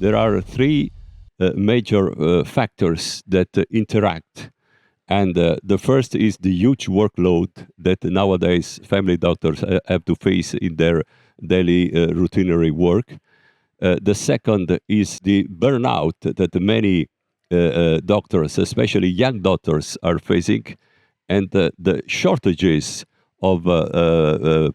there are three major factors that interact. And the first is the huge workload that nowadays family doctors have to face in their daily routinary work. The second is the burnout that many doctors, especially young doctors, are facing, and the shortages of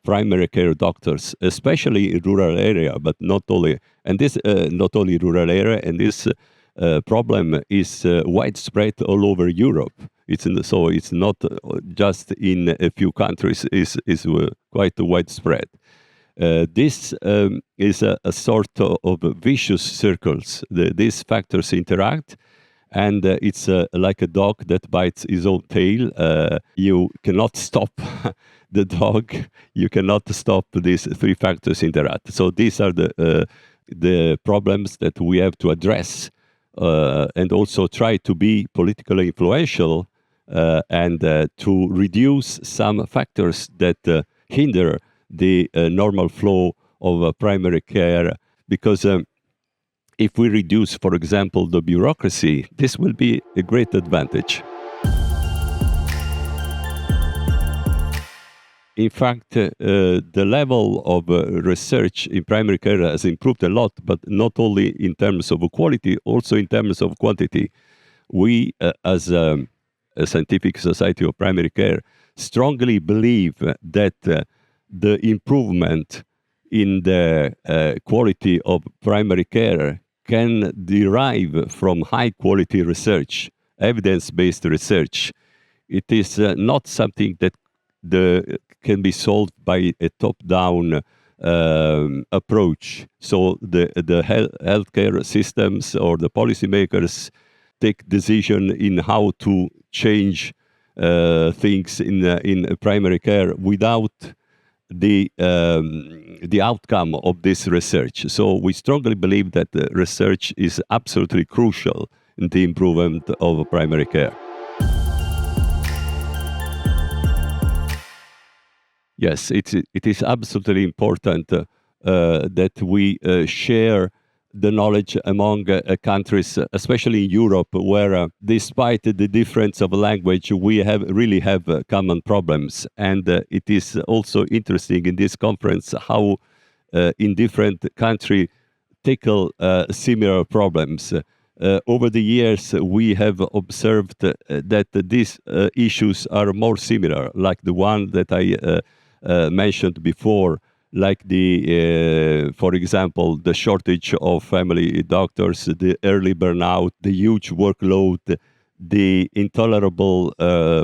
primary care doctors, especially in rural area, but not only. And this not only rural area, and this problem is widespread all over Europe. So it's not just in a few countries. Is quite widespread. This is a sort of vicious circles. These factors interact, and it's like a dog that bites his own tail. You cannot stop the dog. You cannot stop these three factors interact. So these are the problems that we have to address, and also try to be politically influential, and to reduce some factors that hinder the normal flow of primary care. Because if we reduce, for example, the bureaucracy, this will be a great advantage. In fact, the level of research in primary care has improved a lot, but not only in terms of quality, also in terms of quantity. We, as a Scientific Society of Primary Care, strongly believe that the improvement in the quality of primary care can derive from high-quality research, evidence-based research. It is not something that can be solved by a top-down approach. So the healthcare systems or the policymakers take decision in how to change things in primary care without the outcome of this research. So we strongly believe that research is absolutely crucial in the improvement of primary care. Yes, it is absolutely important that we share the knowledge among countries, especially in Europe, where despite the difference of language, we really have common problems. And it is also interesting in this conference how in different countries tackle similar problems. Over the years, we have observed that these issues are more similar, like the one that I mentioned before, like for example, the shortage of family doctors, the early burnout, the huge workload, the intolerable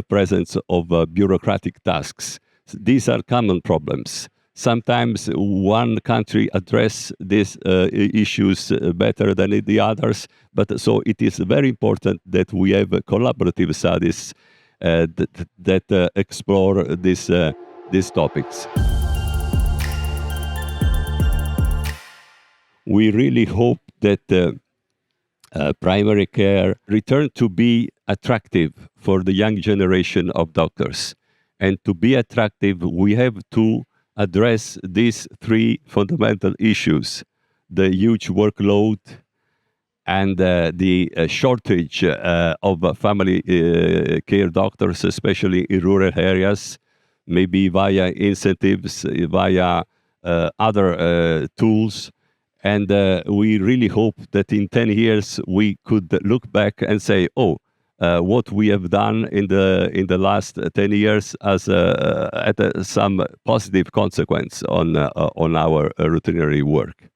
presence of bureaucratic tasks. These are common problems. Sometimes one country addresses these issues better than the others, but so it is very important that we have collaborative studies that explore these topics. We really hope that primary care return to be attractive for the young generation of doctors. And to be attractive, we have to address these three fundamental issues: the huge workload and the shortage of family care doctors, especially in rural areas, maybe via incentives, via other tools. And we really hope that in 10 years we could look back and say, what we have done in the last 10 years has had some positive consequence on our routinary work.